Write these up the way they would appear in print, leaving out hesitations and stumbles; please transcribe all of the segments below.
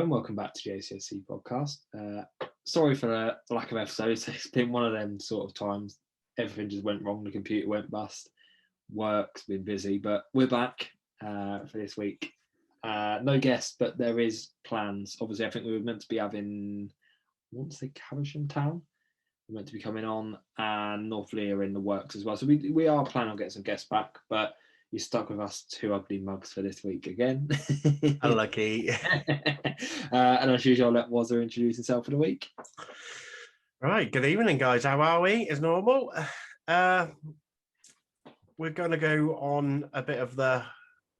Hello and welcome back to the ACSC Podcast. Sorry for the lack of episodes. It's been one of them sort of times. Everything just went wrong. The computer went bust. Work's been busy, but we're back for this week. No guests, but there is plans. Obviously, I think we were meant to be having, I want to say Caversham Town. We're meant to be coming on, and North Lee are in the works as well. So we are planning on getting some guests back, but you're stuck with us two ugly mugs for this week again. Unlucky. And as usual, I'll let Wazza introduce himself for the week. Right, good evening, guys. How are we? As normal. We're going to go on a bit of the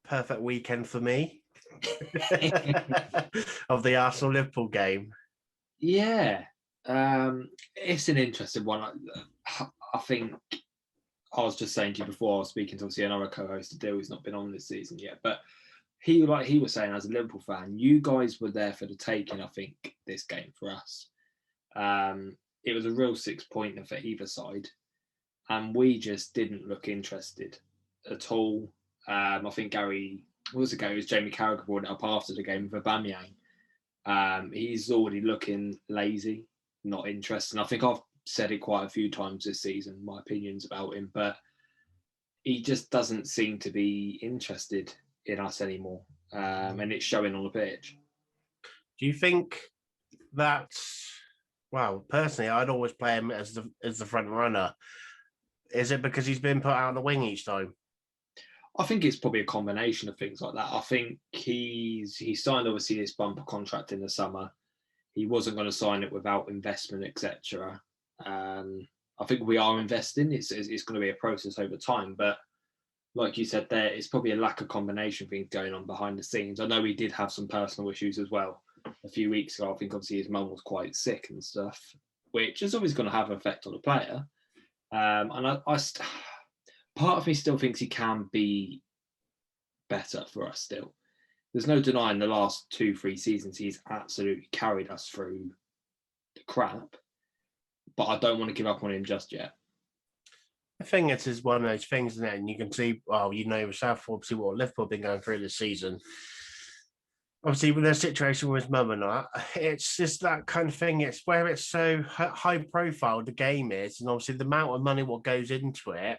perfect weekend for me of the Arsenal-Liverpool game. Yeah. It's an interesting one. I think I was just saying to you before I was speaking to obviously another co-host, Adil, who's not been on this season yet, but he was saying as a Liverpool fan, you guys were there for the taking, I think, this game for us. It was a real 6-pointer for either side, and we just didn't look interested at all. I think It was Jamie Carragher brought it up after the game with Aubameyang. He's already looking lazy, not interested. And I think I've said it quite a few times this season, my opinions about him, but he just doesn't seem to be interested in us anymore, and it's showing on the pitch. Do you think that's, well, personally, I'd always play him as the front runner. Is it because he's been put out on the wing each time? I think it's probably a combination of things like that. I think he signed obviously this bumper contract in the summer. He wasn't going to sign it without investment, etc. I think we are investing. It's going to be a process over time, but like you said there, it's probably a lack of combination things going on behind the scenes. I know he did have some personal issues as well a few weeks ago. I think obviously his mum was quite sick and stuff, which is always going to have an effect on the player. And part of me still thinks he can be better for us still. There's no denying the last 2-3 seasons he's absolutely carried us through the crap, but I don't want to give up on him just yet. I think it is one of those things, isn't it? And you can see, well, you know yourself, obviously, what Liverpool have been going through this season. Obviously, with their situation with his mum and that, it's just that kind of thing. It's where it's so high profile the game is, and obviously the amount of money what goes into it.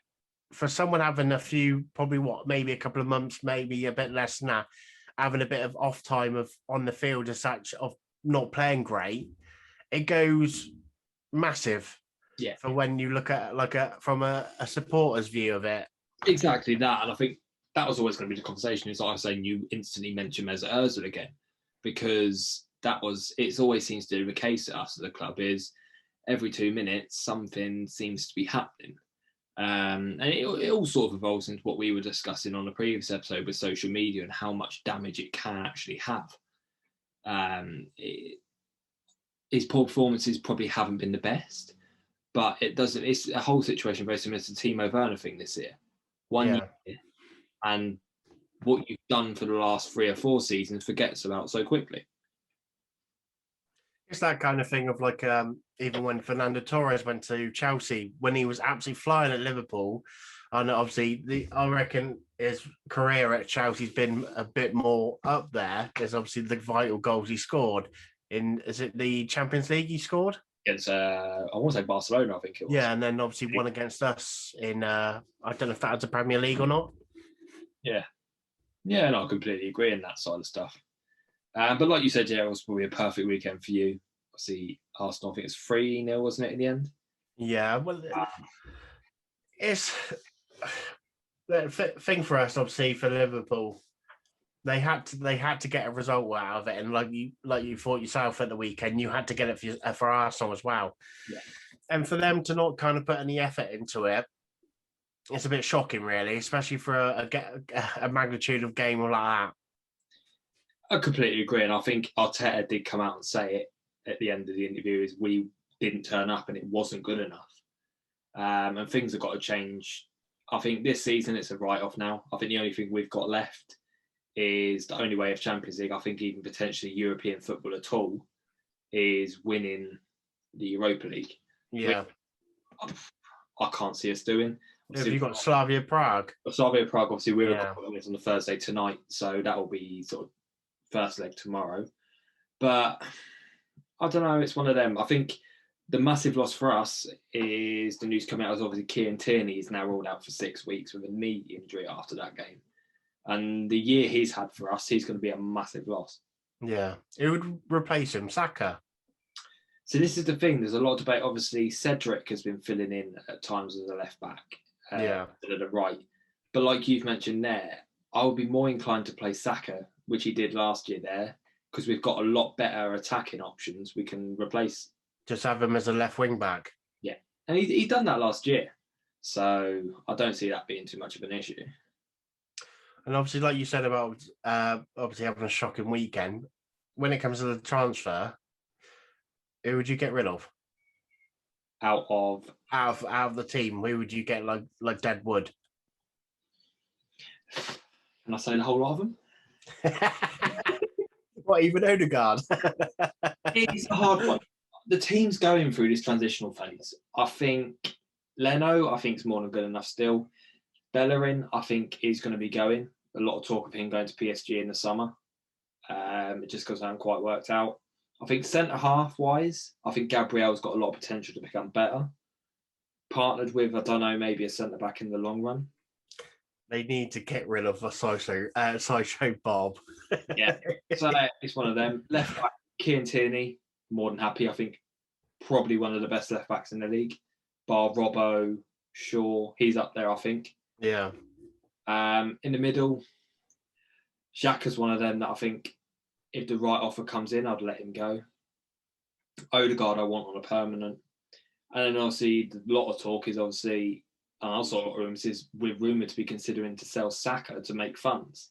For someone having a few, probably maybe a couple of months, maybe a bit less than that, having a bit of off time of on the field as such of not playing great, it goes massive. Yeah. For when you look at from a supporter's view of it. Exactly that. And I think that was always going to be the conversation. It's like I was saying, you instantly mentioned Mesut Ozil again, because it's always seems to be the case at us at the club is every 2 minutes, something seems to be happening. And it all sort of evolves into what we were discussing on a previous episode with social media and how much damage it can actually have. His poor performances probably haven't been the best, but it's a whole situation very similar to the Timo Werner thing this year. One year, and what you've done for the last 3 or 4 seasons forgets about so quickly. It's that kind of thing of like, even when Fernando Torres went to Chelsea, when he was absolutely flying at Liverpool, and obviously I reckon his career at Chelsea's been a bit more up there. There's obviously the vital goals he scored is it the Champions League he scored? Against, I want to say Barcelona, I think it was. Yeah, and then obviously won against us in, I don't know if that was the Premier League or not. Yeah. Yeah, no, I completely agree in that side of stuff. But like you said, yeah, it was probably a perfect weekend for you. Obviously, Arsenal, I think it's 3-0, wasn't it, in the end? Yeah, well, it's the thing for us, obviously, for Liverpool. They had to get a result out of it, and like you thought yourself at the weekend, you had to get it for Arsenal as well. Yeah. And for them to not kind of put any effort into it, it's a bit shocking, really, especially for a magnitude of game like that. I completely agree, and I think Arteta did come out and say it at the end of the interview: is we didn't turn up and it wasn't good enough, and things have got to change. I think this season it's a write-off now. I think the only thing we've got left is the only way of Champions League, I think even potentially European football at all, is winning the Europa League. Yeah. I can't see us doing. Have you got Slavia Prague? Slavia Prague, obviously, we're on the Thursday tonight, so that will be sort of first leg tomorrow. But I don't know. It's one of them. I think the massive loss for us is the news coming out is obviously Kieran Tierney is now ruled out for 6 weeks with a knee injury after that game. And the year he's had for us, he's going to be a massive loss. Yeah. Who would replace him? Saka? So this is the thing. There's a lot of debate. Obviously, Cedric has been filling in at times as a left back Yeah. at the right. But like you've mentioned there, I would be more inclined to play Saka, which he did last year there, because we've got a lot better attacking options. We can replace. Just have him as a left wing back. Yeah. And he done that last year. So I don't see that being too much of an issue. And obviously, like you said about obviously having a shocking weekend, when it comes to the transfer, who would you get rid of? Out of the team, who would you get like Deadwood? Can I say the whole lot of them? What, even Odegaard? It's a hard one. The team's going through this transitional phase. I think Leno, is more than good enough still. Bellerin, I think, is going to be going. A lot of talk of him going to PSG in the summer. It just because I haven't quite worked out. I think centre-half wise, I think Gabriel's got a lot of potential to become better. Partnered with, I don't know, maybe a centre-back in the long run. They need to get rid of a Sideshow Bob. Yeah, so it's one of them. Left back, Kieran Tierney, more than happy. I think probably one of the best left backs in the league. Bar Robbo, Shaw, he's up there, I think. Yeah. In the middle, Xhaka's one of them that I think if the right offer comes in, I'd let him go. Odegaard I want on a permanent. And then obviously a lot of talk is obviously, and also a lot of rumours is we're rumoured to be considering to sell Saka to make funds.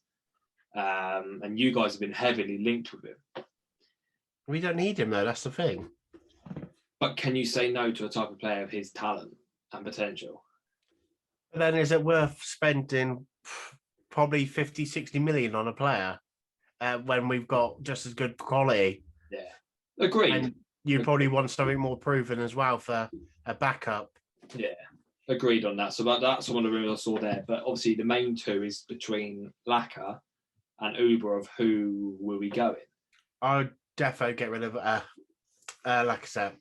And you guys have been heavily linked with him. We don't need him though, that's the thing. But can you say no to a type of player of his talent and potential? But then is it worth spending probably 50, 60 million on a player when we've got just as good quality? Yeah. Agreed. And you'd probably want something more proven as well for a backup. Yeah. Agreed on that. So that's one of the rumours I saw there. But obviously the main two is between Laka and Uber of who will we go in. I'd definitely get rid of Lacazette.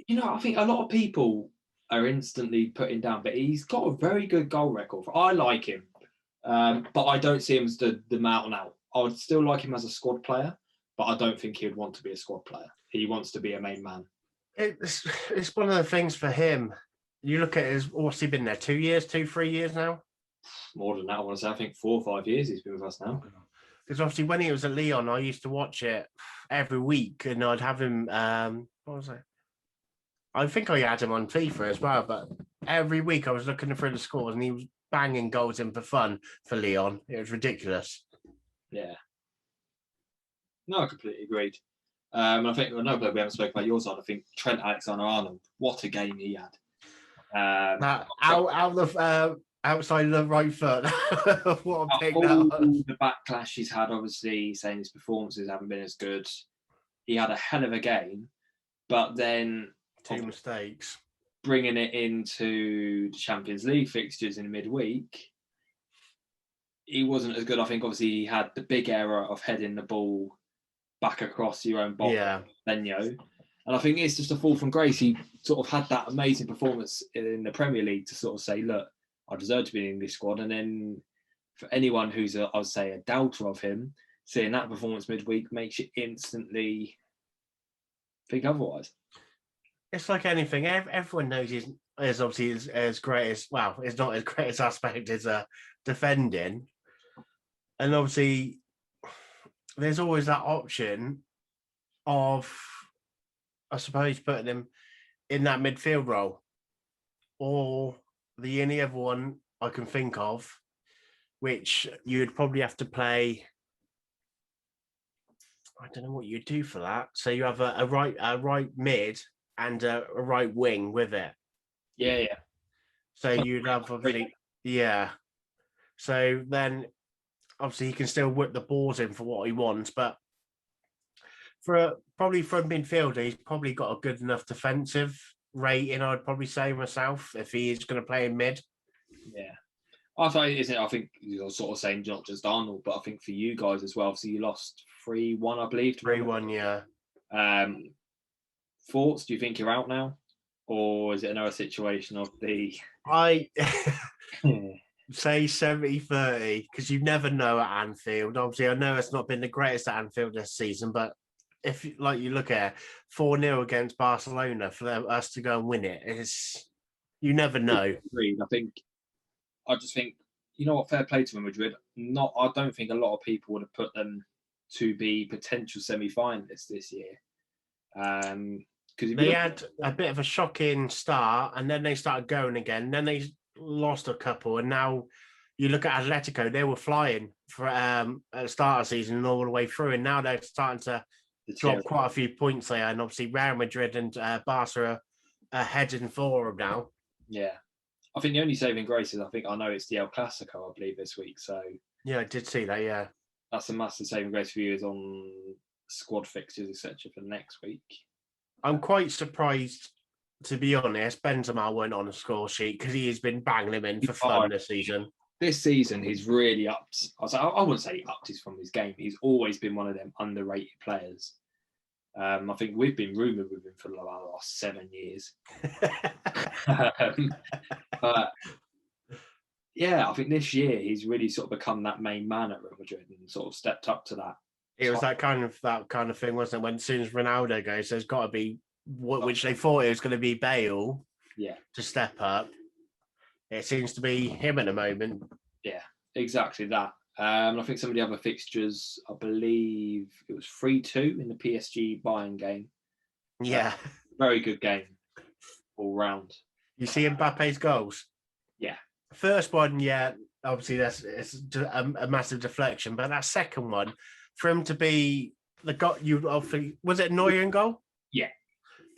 You know, I think a lot of people are instantly putting down, but he's got a very good goal record. I like him, but I don't see him as the mountain out. I would still like him as a squad player, but I don't think he would want to be a squad player. He wants to be a main man. It's one of the things for him. You look at his, what's he been there? 2 years, 3 years now? More than that, I want to say. I think 4 or 5 years he's been with us now. Because obviously when he was at Lyon, I used to watch it every week and I'd have him, what was it? I think I had him on FIFA as well, but every week I was looking through the scores and he was banging goals in for fun for Lyon. It was ridiculous. Yeah. No, I completely agreed. I think another player we haven't spoken about yours on, I think Trent Alexander-Arnold. What a game he had. Outside of the right foot. What a pick all that. the backlash he's had, obviously, saying his performances haven't been as good. He had a hell of a game, but then 2 mistakes. Bringing it into the Champions League fixtures in midweek, he wasn't as good. I think, obviously, he had the big error of heading the ball back across your own box, Benyo. And I think it's just a fall from grace. He sort of had that amazing performance in the Premier League to sort of say, look, I deserve to be in the English squad. And then for anyone who's, I would say, a doubter of him, seeing that performance midweek makes you instantly think otherwise. It's like anything. Everyone knows he's obviously as great as, well, it's not as great as aspect as defending. And obviously, there's always that option of, I suppose, putting him in that midfield role. Or the only other one I can think of, which you'd probably have to play, I don't know what you'd do for that. So you have a right mid and a right wing with it. Yeah. So you'd have obviously, yeah. So then obviously he can still whip the balls in for what he wants, but probably for a midfielder, he's probably got a good enough defensive rating, I'd probably say myself, if he is going to play in mid. Yeah. I think you're sort of saying not just Arnold, but I think for you guys as well. So you lost 3-1, I believe. 3-1, yeah. Thoughts? Do you think you're out now, or is it another situation of the? I say 70-30 because you never know at Anfield. Obviously, I know it's not been the greatest at Anfield this season, but if you look at 4-0 against Barcelona for us to go and win it, you never know. Agreed. I just think, you know what, fair play to Madrid. I don't think a lot of people would have put them to be potential semi-finalists this year. Because they had a bit of a shocking start, and then they started going again. Then they lost a couple, and now you look at Atletico; they were flying for at the start of the season and all the way through, and now they're starting to drop quite a few points there. And obviously, Real Madrid and Barca are heading for them now. Yeah. I think the only saving grace is I know it's the El Clasico, I believe, this week. So yeah, I did see that. Yeah, that's a massive saving grace for you is on squad fixtures, etc. for next week. I'm quite surprised, to be honest. Benzema weren't on the score sheet because he has been banging them in for fun this season. This season, he's really upped. I wouldn't say he upped from his game. He's always been one of them underrated players. I think we've been rumoured with him for the last 7 years. But yeah, I think this year he's really sort of become that main man at Real Madrid and sort of stepped up to that. It was that kind of thing, wasn't it? When as soon as Ronaldo goes, there's got to be which they thought it was going to be Bale. Yeah, to step up. It seems to be him at the moment. Yeah, exactly that. I think some of the other fixtures, I believe it was 3-2 in the PSG Bayern game. Yeah. Very good game all round. You see Mbappe's goals? Yeah. First one, yeah, obviously it's a massive deflection, but that second one, for him to be was it Neuer in goal? Yeah.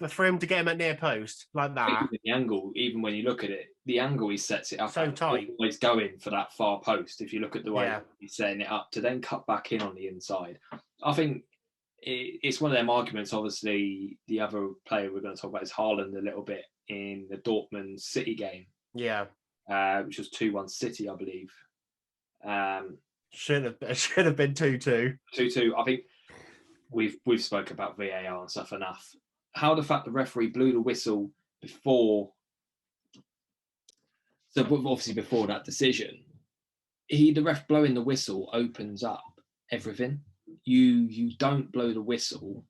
But for him to get him at near post like that. The angle, even when you look at it, the angle he sets it up so tight. Always going for that far post. If you look at the way he's setting it up to then cut back in on the inside, I think it's one of them arguments. Obviously, the other player we're going to talk about is Haaland a little bit in the Dortmund City game. Yeah, which was 2-1 City, I believe. Should have been 2-2. 2-2. I think we've spoke about VAR and stuff enough. How the fact the referee blew the whistle before that decision, the ref blowing the whistle opens up everything. You don't blow the whistle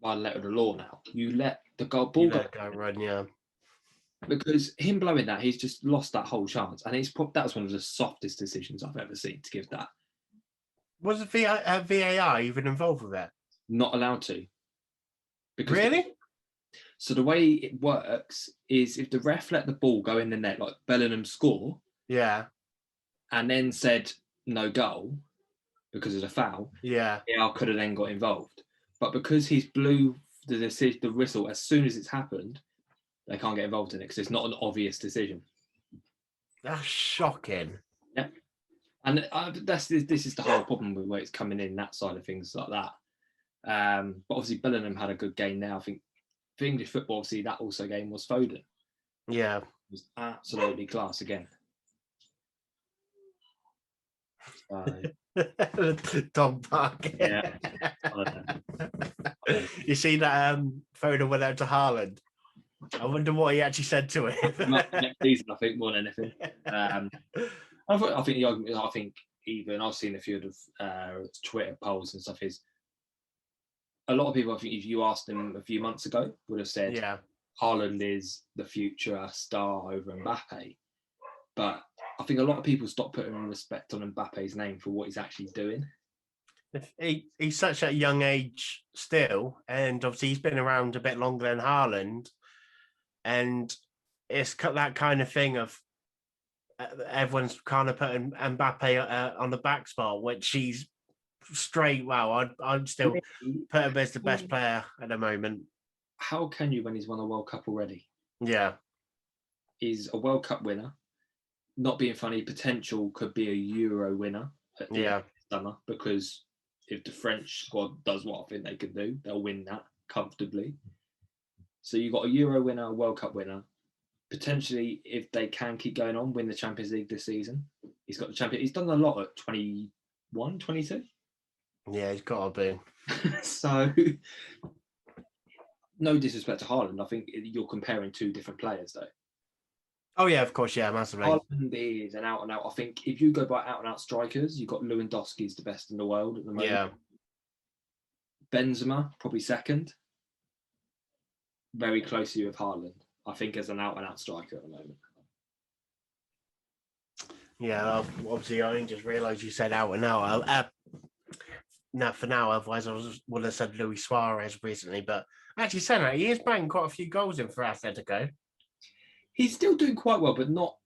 by the letter of the law now. You let the ball go run, yeah. Because him blowing that, he's just lost that whole chance, and that was one of the softest decisions I've ever seen to give that. Was VAR even involved with that? Not allowed to. Because really? So the way it works is if the ref let the ball go in the net, like Bellingham score, yeah, and then said no goal because of the foul, VAR could have then got involved. But because he's blew the whistle as soon as it's happened, they can't get involved in it because it's not an obvious decision. That's shocking. Yeah, and this is the whole problem with where it's coming in, that side of things like that. But obviously Bellingham had a good game there. I think for English football, obviously that also game was Foden. Yeah, it was absolutely class again. Dog barking. Yeah. You see that Foden went out to Haaland. I wonder what he actually said to him. Next season, I think, more than anything. I think even I've seen a few of the Twitter polls and stuff. Is a lot of people, I think, if you asked them a few months ago, would have said, "Yeah, Haaland is the future star over Mbappe." But I think a lot of people stopped putting respect on Mbappe's name for what he's actually doing. He's such a young age still, and obviously he's been around a bit longer than Haaland. And it's that kind of thing of everyone's kind of putting Mbappe on the back spot, which he's straight. Wow, I'd still put him as the best player at the moment. How can you when he's won a World Cup already? Yeah. He's a World Cup winner. Not being funny, potential could be a Euro winner at the end of the summer, because if the French squad does what I think they could do, they'll win that comfortably. So you've got a Euro winner, a World Cup winner, potentially, if they can keep going on, win the Champions League this season. He's got the champion. He's done a lot at 21, 22. Yeah, he's got to be. So, no disrespect to Haaland. I think you're comparing two different players, though. Oh, yeah, of course, yeah, massively. Haaland is an out-and-out. I think if you go by out-and-out strikers, you've got Lewandowski's the best in the world at the moment. Yeah. Benzema, probably second. Very closely with Haaland, I think, as an out-and-out striker at the moment. Yeah, obviously, I just realised you said out and out. Not for now, otherwise I would have said Luis Suarez recently. But actually, saying that, he is banging quite a few goals in for Atletico. He's still doing quite well, but not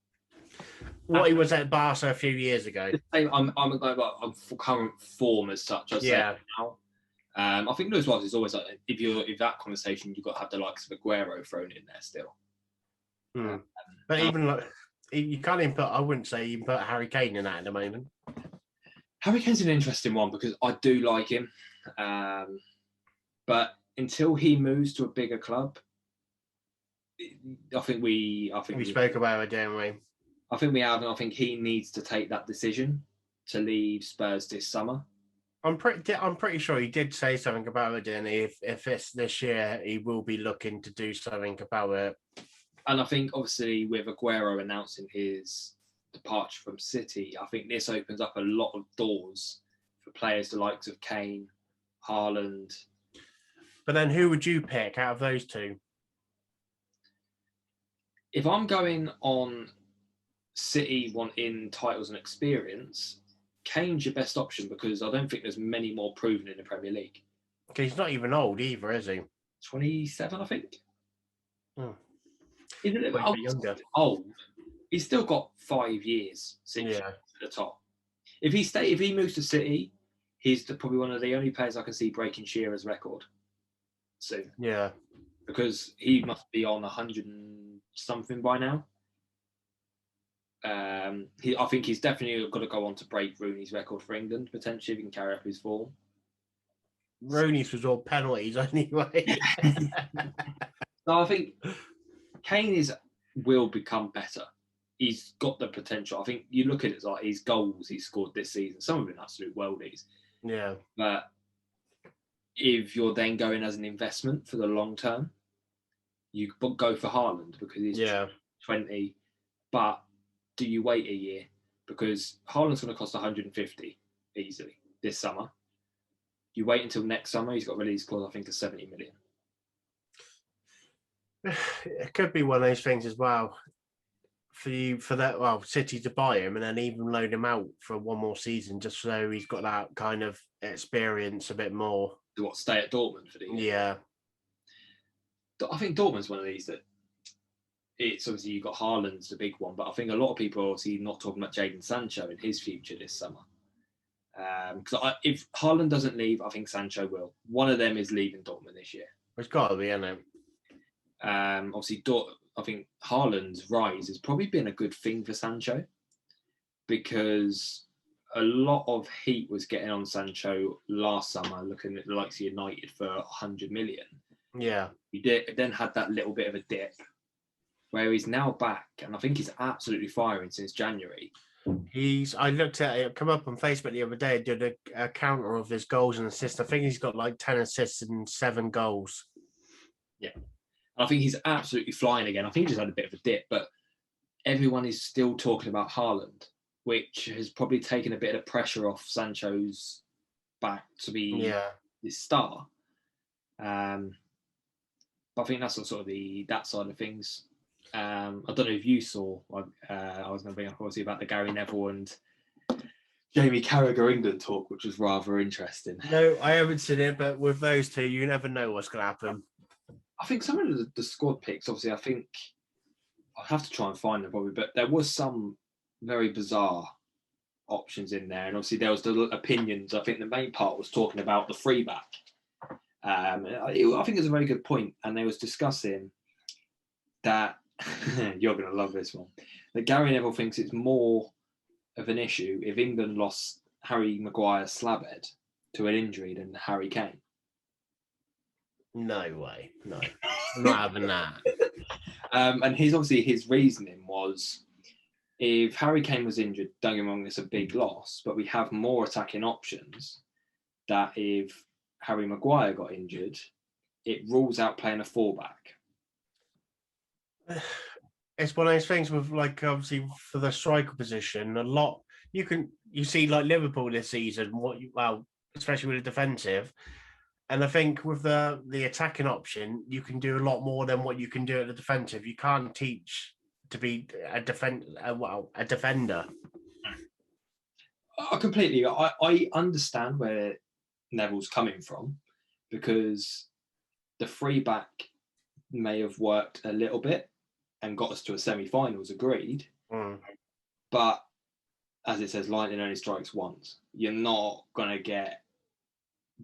what he was at Barca a few years ago. I'm for current form as such. I'd say now. I think Luis Suarez is always like if that conversation, you've got to have the likes of Aguero thrown in there still. But even like you can't even put. I wouldn't say you can put Harry Kane in that at the moment. Harry Kane's an interesting one because I do like him, but until he moves to a bigger club, I think we spoke about it, didn't we? I think we have, and I think he needs to take that decision to leave Spurs this summer. I'm pretty sure he did say something about it, didn't he? If it's this year, he will be looking to do something about it. And I think obviously with Aguero announcing his departure from City, I think this opens up a lot of doors for players the likes of Kane, Haaland. But then who would you pick out of those two? If I'm going on City wanting titles and experience, Kane's your best option because I don't think there's many more proven in the Premier League. Okay, he's not even old either, is he? 27, I think. He's a little bit younger. Old. He's still got 5 years since at the top. If he moves to City, he's probably one of the only players I can see breaking Shearer's record soon. Yeah. Because he must be on 100 and something by now. I think he's definitely got to go on to break Rooney's record for England, potentially, if he can carry up his form. Rooney's was all penalties anyway. So I think Kane will become better. He's got the potential. I think you look at it like his goals he's scored this season, some of them absolute worldies. Yeah. But if you're then going as an investment for the long term, you go for Haaland because he's 20. But do you wait a year? Because Haaland's going to cost 150 easily this summer. You wait until next summer, he's got a release clause, I think, of 70 million. It could be one of those things as well. For City to buy him and then even loan him out for one more season just so he's got that kind of experience a bit more. To stay at Dortmund for the year? Yeah. I think Dortmund's one of these that it's obviously you've got Haaland's the big one, but I think a lot of people are obviously not talking about Jadon Sancho in his future this summer. Because if Haaland doesn't leave, I think Sancho will. One of them is leaving Dortmund this year. It's got to be, isn't it? Obviously, I think Haaland's rise has probably been a good thing for Sancho because a lot of heat was getting on Sancho last summer, looking at the likes of United for 100 million. Yeah. He then had that little bit of a dip where he's now back, and I think he's absolutely firing since January. I looked at it, come up on Facebook the other day, did a counter of his goals and assists. I think he's got like 10 assists and 7 goals. Yeah. I think he's absolutely flying again. I think he just had a bit of a dip, but everyone is still talking about Haaland, which has probably taken a bit of pressure off Sancho's back to be his star. But I think that's sort of that side of things. I don't know if you saw, I was going to bring up obviously about the Gary Neville and Jamie Carragher England talk, which was rather interesting. No, I haven't seen it, but with those two, you never know what's going to happen. I think some of the squad picks, obviously, I think I'll have to try and find them probably, but there was some very bizarre options in there. And obviously there was the opinions. I think the main part was talking about the free back. I think it's a very good point. And they was discussing that, you're going to love this one, that Gary Neville thinks it's more of an issue if England lost Harry Maguire Slabhead to an injury than Harry Kane. No way. No. I'm not having that. And his reasoning was, if Harry Kane was injured, don't get me wrong, it's a big loss, but we have more attacking options. That if Harry Maguire got injured, it rules out playing a fullback. It's one of those things with, like, obviously for the striker position, a lot you see like Liverpool this season, especially with the defensive. And I think with the attacking option, you can do a lot more than what you can do at the defensive. You can't teach to be a defender. I understand where Neville's coming from, because the free back may have worked a little bit and got us to a semi-finals, agreed. But as it says, lightning only strikes once. You're not going to get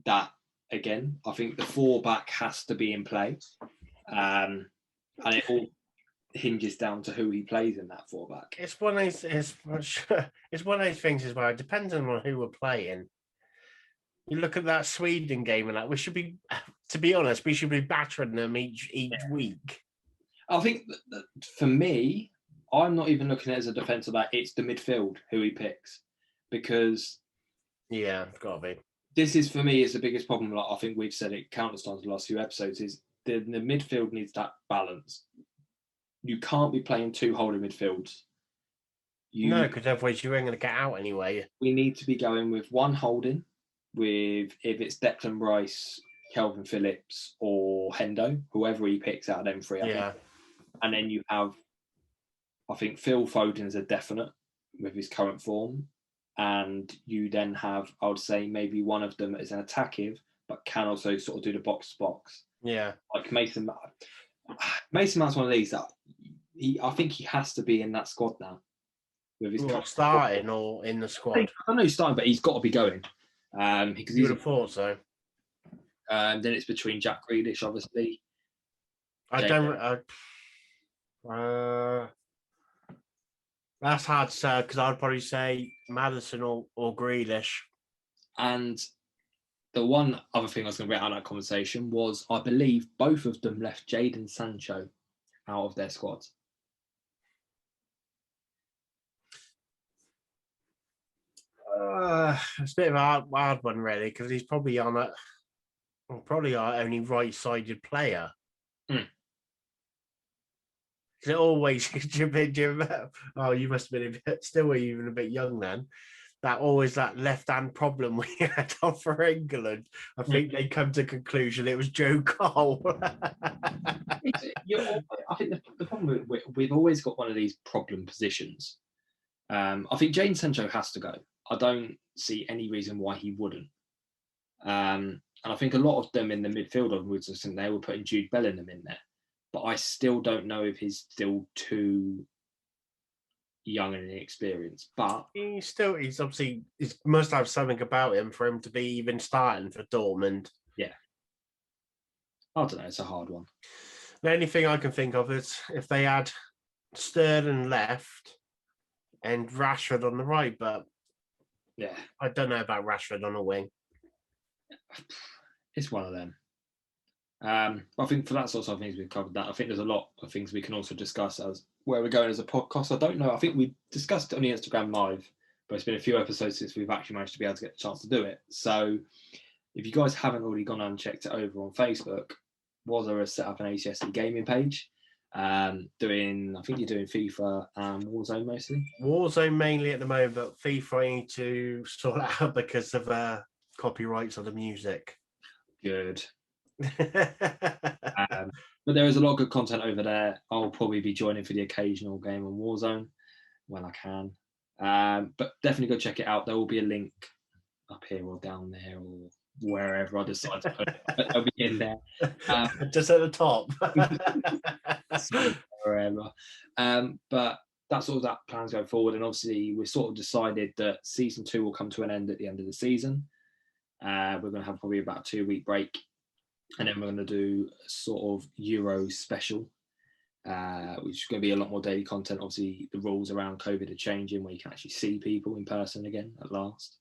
that again. I think the 4-back has to be in play. And it all hinges down to who he plays in that 4-back. It's one of those things as well. It depends on who we're playing. You look at that Sweden game and that, we should be, to be honest, we should be battering them each week. I think that for me, I'm not even looking at it as a defensive back. It's the midfield who he picks, because it's got to be. This is, for me, is the biggest problem. Like I think we've said it countless times in the last few episodes, is the midfield needs that balance. You can't be playing 2 holding midfields. No, because otherwise you ain't going to get out anyway. We need to be going with 1 holding, with, if it's Declan Rice, Kelvin Phillips, or Hendo, whoever he picks out of them 3. Yeah. And then you have, I think Phil Foden is a definite with his current form. And you then have, I would say, maybe one of them is an attacking, but can also sort of do the box to box. Yeah. Like Mason Mount's one of these that I think he has to be in that squad now. With his starting or in the squad? I don't know he's starting, but he's got to be going. Because you would have thought so. Then it's between Jack Grealish, obviously. That's hard to say, because I'd probably say Maddison or Grealish. And the one other thing I was going to bring out of that conversation was, I believe both of them left Jadon Sancho out of their squads. It's a bit of a hard one, really, because he's probably our only right-sided player. It always, you must have been still even a bit young then. That left-hand problem we had for England. I think they come to conclusion it was Joe Cole. I think the problem we've always got one of these problem positions. I think Jadon Sancho has to go. I don't see any reason why he wouldn't. And I think a lot of them in the midfield onwards, I think they were putting Jude Bellingham in there. But I still don't know if he's still too young and inexperienced. But he must have something about him for him to be even starting for Dortmund. Yeah. I don't know, it's a hard one. The only thing I can think of is if they had Sterling left and Rashford on the right, but yeah, I don't know about Rashford on a wing. It's one of them. I think for that sort of things we've covered that. I think there's a lot of things we can also discuss as where we're going as a podcast. I don't know. I think we discussed it on the Instagram Live, but it's been a few episodes since we've actually managed to be able to get the chance to do it. So if you guys haven't already gone and checked it over on Facebook, Wazza has set up an ACSC gaming page. I think you're doing FIFA and Warzone mostly. Warzone mainly at the moment, but FIFA I need to sort out because of copyrights on the music. Good. But there is a lot of good content over there. I'll probably be joining for the occasional game on Warzone when I can. But definitely go check it out. There will be a link up here or down there or wherever I decide to put it. It'll be in there. Just at the top. Wherever. But that's all that plans going forward. And obviously we've sort of decided that season 2 will come to an end at the end of the season. We're going to have probably about a 2-week break. And then we're going to do a sort of Euro special, which is going to be a lot more daily content. Obviously, the rules around COVID are changing where you can actually see people in person again at last.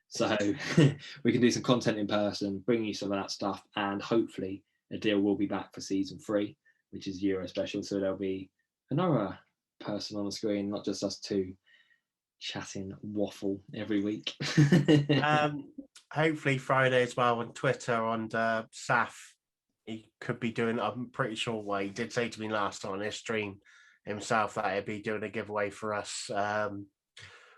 So we can do some content in person, bring you some of that stuff, and hopefully a deal will be back for season 3. which is Euro special. So there'll be another person on the screen, not just us two chatting waffle every week. Hopefully Friday as well on Twitter on Saf. He could be doing, I'm pretty sure he did say to me last on his stream himself that he'd be doing a giveaway for us,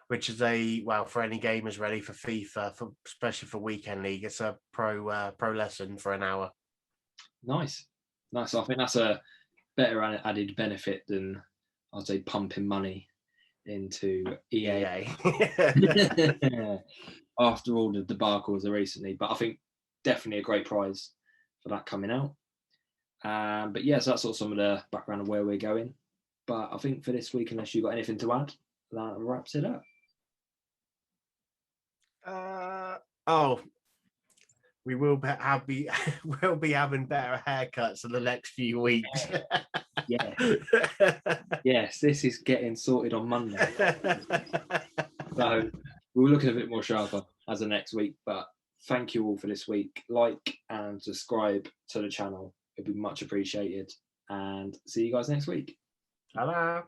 which is for any gamers ready for FIFA, especially for Weekend League. It's a pro lesson for an hour. Nice. I think that's a better added benefit than, I'd say, pumping money into EA. After all the debacles recently, but I think definitely a great prize for that coming out. But yeah, so that's sort of some of the background of where we're going. But I think for this week, unless you've got anything to add, that wraps it up. We will we'll be having better haircuts in the next few weeks. Yeah. Yes, this is getting sorted on Monday. So we're looking a bit more sharper as of next week. But thank you all for this week. Like and subscribe to the channel. It'd be much appreciated. And see you guys next week. Hello.